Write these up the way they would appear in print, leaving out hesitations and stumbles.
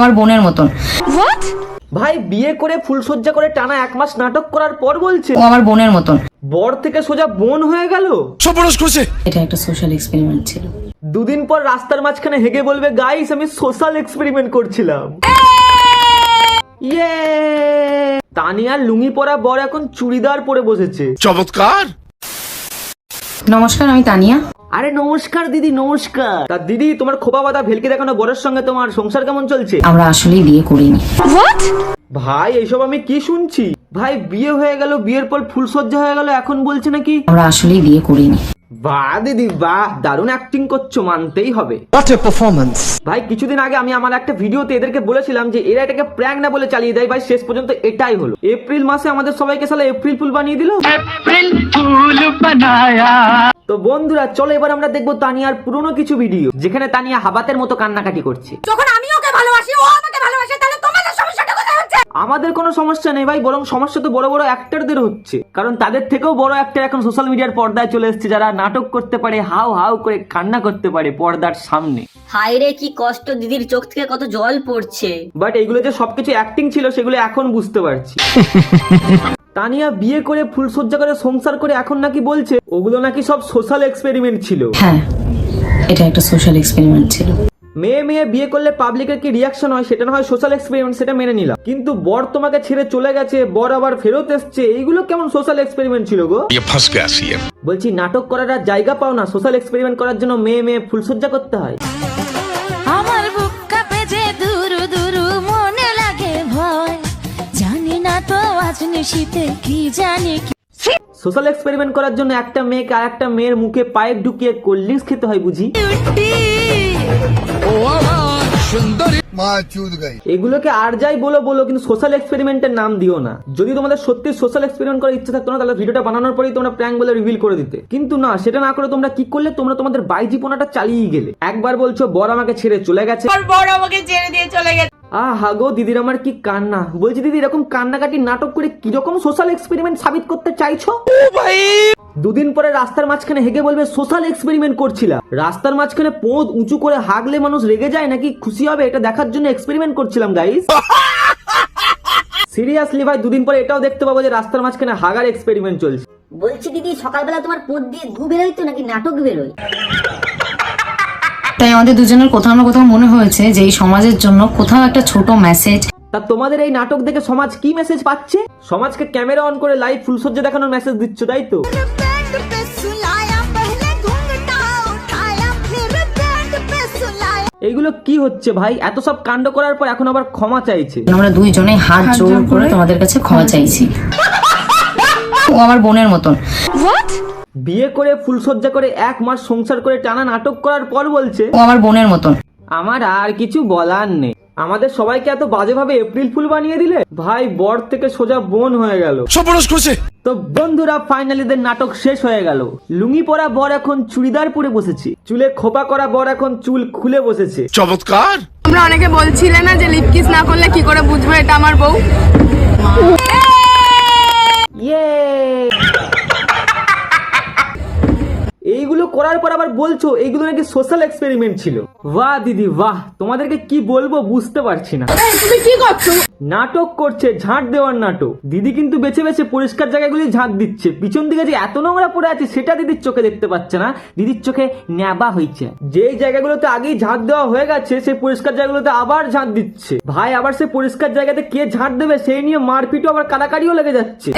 আমার বোনের মতন। ভাই বিয়ে করে ফুলসজ্জা করে টানা 1 মাস নাটক করার পর বলছে ও আমার বোনের মতন। বর থেকে সোজা বোন হয়ে গেল। এটা একটা সোশ্যাল এক্সপেরিমেন্ট ছিল। দুদিন পর রাস্তার মাঝখানে হেগে বলবে গাইস আমি সোশ্যাল এক্সপেরিমেন্ট করছিলাম। ইয়ে তানিয়ার লুঙ্গি পরা বর এখন চুড়িদার পরে বসেছে। চমৎকার। নমস্কার, আমি তানিয়া। আরে নমস্কার দিদি, নমস্কার। তা দিদি তোমার খোপা বাঁধা ভেলকি দেখানো বরের সঙ্গে তোমার সংসার কেমন চলছে? আমরা আসলেই বিয়ে করিনি। ভাই এইসব আমি কি শুনছি? ভাই বিয়ে হয়ে গেল, বিয়ের পর ফুলসজ্জা হয়ে গেল, এখন বলছে নাকি আমরা আসলেই বিয়ে করিনি। বাহ দিদি বাহ, দারুণ অ্যাক্টিং করছো, মানতেই হবে। What a performance! ভাই কিছুদিন আগে আমি আমার একটা ভিডিওতে এদেরকে বলেছিলাম যে এরা এটাকে প্র্যাঙ্ক না বলে চালিয়ে দেয়। ভাই শেষ পর্যন্ত এটাই হলো। এপ্রিল মাসে আমাদের সবাইকে সালা এপ্রিল ফুল বানিয়ে দিল। এপ্রিল ফুল বানায়া। তো বন্ধুরা চলো এবার আমরা দেখবো তানিয়ার পুরনো কিছু ভিডিও যেখানে তানিয়া হাবাতের মতো কান্নাকাটি করছে। যখন আমি ওকে ভালোবাসি, ও আমাকে ভালোবাসে, তাহলে তোমাদের সমস্যাটা কোথায় হচ্ছে? আমাদের কোনো সমস্যা নেই ভাই, বরং সমস্যা তো বড় বড় অ্যাক্টরদের হচ্ছে। কারণ তাদের থেকেও বড় অ্যাক্টর এখন সোশ্যাল মিডিয়ার পর্দায় চলে এসেছে, যারা নাটক করতে পারে, হাউ হাউ করে কান্না করতে পারে পর্দার সামনে। হায় রে কি কষ্ট, দিদির চোখ থেকে কত জল পড়ছে। বাট এইগুলো যে সবকিছু অ্যাক্টিং ছিল সেগুলো এখন বুঝতে পারছি। তানিয়া বিয়ে করে ফুলসজ্জা করে সংসার করে এখন নাকি বলছে ওগুলো নাকি সব সোশ্যাল এক্সপেরিমেন্ট ছিল। হ্যাঁ, এটা একটা সোশ্যাল এক্সপেরিমেন্ট ছিল। মেয়ে মেয়ে বিয়ে করলে পাবলিকের কি রিয়াকশন হয় সেটা না হয় সোশ্যাল এক্সপেরিমেন্ট, সেটা মেনে নিলাম। কিন্তু বর তোমাকে ছেড়ে চলে গেছে, বর আবার ফেরত এসছে, এইগুলো কেমন সোশ্যাল এক্সপেরিমেন্ট ছিল গো? বলছি নাটক করার আর জায়গা পাও না, সোশ্যাল এক্সপেরিমেন্ট করার জন্য মেয়ে মেয়ে ফুলসজ্জা করতে হয়। আমার বুক কাঁপে যে দুরু দুরু, মনে লাগে ভয়, জানি না তো আজ নিশিতে কি জানি কি। সোশ্যাল এক্সপেরিমেন্ট করার জন্য একটা মেয়েকে আর একটা মেয়ের মুখে পাইপ ঢুকিয়ে কোল্ড ড্রিঙ্কস খেতে হয় বুঝি? এগুলোকে আর যাই বলো বলো, কিন্তু সোশ্যাল এক্সপেরিমেন্টের নাম দিও না। যদি তোমাদের সত্যি সোশ্যাল এক্সপেরিমেন্ট করার ইচ্ছা থাকতো না তাহলে ভিডিওটা বানানোর পরেই তোমরা প্র্যাঙ্ক বলে রিভিল করে দিতে। কিন্তু না, সেটা না করে তোমরা কি করলে, তোমরা তোমাদের বাইজিপনাটা চালিয়ে গেলে। একবার বলছো বর আমাকে ছেড়ে চলে গেছে, বড় আমাকে ছেড়ে দিয়ে চলে গেছে। হাগো দিদির আমার কি কান্না। বলছি দিদি এরকম কান্নাকাটি নাটক করে কিরকম সোশ্যাল এক্সপেরিমেন্ট সাবিত করতে চাইছো? দুদিন পরে রাস্তার মাঝখানে হেগে বলবে সোশ্যাল এক্সপেরিমেন্ট করছিলাম। রাস্তার মাঝখানে পোঁদ উঁচু করে হাগলে মানুষ রেগে যায় নাকি খুশি হবে, এটা দেখার জন্য এক্সপেরিমেন্ট করছিলাম গাইস। সিরিয়াসলি ভাই, দুদিন পরে এটাও দেখতে পাবো যে রাস্তার মাঝখানে হাগার এক্সপেরিমেন্ট চলছে। বলছি দিদি সকালবেলা তোমার পোদ দিয়ে গু বেরোয় তো নাকি নাটক বেরোয়? তাই আমাদের দুজনের কোথাও না কোথাও মনে হয়েছে যে এই সমাজের জন্য কোথাও একটা ছোট মেসেজ। তা তোমাদের এই নাটক দেখে সমাজ কি মেসেজ পাচ্ছে? সমাজকে ক্যামেরা অন করে লাইভ ফুলসজ্জা দেখানোর মেসেজ দিচ্ছ, তাই তো? এইগুলো কি হচ্ছে ভাই? এত সব কাণ্ড করার পর এখন আবার ক্ষমা চাইছে। আমরা দুইজনে হাত জোর করে তোমাদের কাছে ক্ষমা চাইছি। ও আমার বোনের মতন। বিয়ে করে ফুলসজ্জা করে 1 মাস সংসার করে টানা নাটক করার পর বলছে ও আমার বোনের মতন। আমার আর কিছু বলার নেই। আমাদের সবাইকে এত বাজেভাবে এপ্রিল ফুল বানিয়ে দিলে। ভাই বর থেকে সোজা বোন হয়ে গেল। তো বন্ধুরা ফাইনালি দের নাটক শেষ হয়ে গেল। লুঙ্গি পরা বর এখন চুড়িদার পরে বসেছে, চুলে খোপা করা বর এখন চুল খুলে বসেছে। চমৎকার। তোমরা অনেকে বলছিলে না যে লিপ কিস না করলে কি করে বুঝবো এটা আমার বউ। ইয়ে এইগুলো করার পর আবার বলছো এইগুলো নাকি সোশ্যাল এক্সপেরিমেন্ট ছিল। বাহ দিদি বাহ, তোমাদেরকে কি বলবো বুঝতে পারছি না। তুমি কি করছো? নাটক করছে, ঝাঁট দেওয়ার নাটক। দিদি কিন্তু বেছে বেছে পরিষ্কার জায়গাগুলি ঝাঁট দিচ্ছে। পিছন দিকে যে এত নোংরা পড়ে আছে সেটা দিদির চোখে দেখতে পাচ্ছে না, দিদির চোখে ন্যাবা হয়েছে। যে জায়গাগুলোতে আগেই ঝাঁট দেওয়া হয়ে গেছে সেই পরিষ্কার জায়গাগুলোতে আবার ঝাঁট দিচ্ছে। ভাই আবার সে পরিষ্কার জায়গাতে কে ঝাঁট দেবে সেই নিয়ে মারপিটও আবার কাটাকাটিও লেগে যাচ্ছে।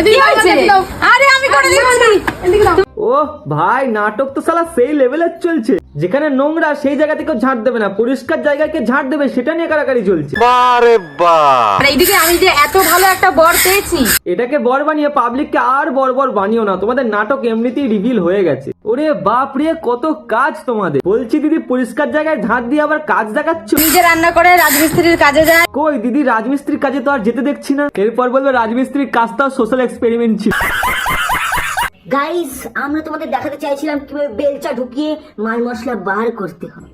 আরে আমি করে দিচ্ছি। ও ভাই নাটক তো সালা সেই লেভেলের চলছে, যেখানে নোংরা সেই জায়গা থেকে ঝাঁট দেবে না, পরিষ্কার জায়গাকে ঝাঁট দেবে সেটা নিয়ে কারাকারি চলছে। এইদিকে আমি যে এত ভালো একটা বর পেয়েছি। এটাকে বর বানিয়ে পাবলিককে আর বর বর বানিও না, তোমাদের নাটক এমনিতেই রিভিল হয়ে গেছে। ওরে বাপ রে কত কাজ তোমাদের। বলছি দিদি পরিষ্কার জায়গায় ঝাঁট দিয়ে আবার কাজ দেখাচ্ছ। নিজে রান্না করে রাজমিস্ত্রির কাজে যায়। কই দিদি রাজমিস্ত্রির কাজে তো আর যেতে দেখছি না। এরপর বলবে রাজমিস্ত্রির কাজটাও সোশ্যাল এক্সপেরিমেন্ট ছিল। গাইস আমরা তোমাদের দেখাতে চাইছিলাম কিভাবে বেলচা ঢুকিয়ে মাল মশলা বার করতে হয়।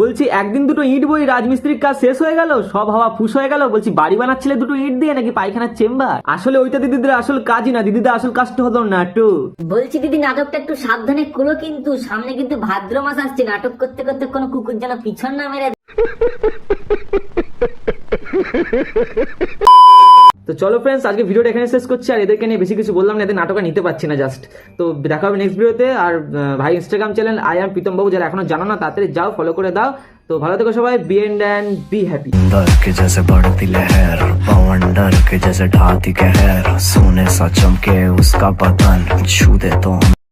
বলছি একদিন দুটো ইট বই রাজমিস্ত্রির কাজ শেষ হয়ে গেল, সব হাওয়া ফুস হয়ে গেল। বলছি বাড়ি বানাচ্ছিলে দুটো ইট দিয়ে নাকি পায়খানার চেম্বার? আসলে ওইটা দিদিদের আসল কাজই না, দিদিদের আসল কাজটা হলো নাটক। বলছি দিদি নাটকটা একটু সাবধানে করো, কিন্তু সামনে কিন্তু ভাদ্র মাস আসছে, নাটক করতে করতে কোনো কুকুর যেন পিছন না মেরে তো চলো ফ্রেন্ডস, আজকে ভিডিওটা এখানে শেষ করছি। আর এদেরকে নিয়ে বেশি কিছু বললাম না, এদের নাটক আর নিতে পারছি না জাস্ট। তো দেখা হবে নেক্সট ভিডিওতে। আর ভাই Instagram channel I am Pritam Babu, যারা এখনো জানো না তাড়াতাড়ি যাও, ফলো করে দাও। তো ভালো থেকো সবাই, বি এন্ড বি হ্যাপি। डर के जैसे बढ़ती लहर, पवन डर के जैसे ढाती कहर, सोने सा चमके उसका बदन, छू दे तो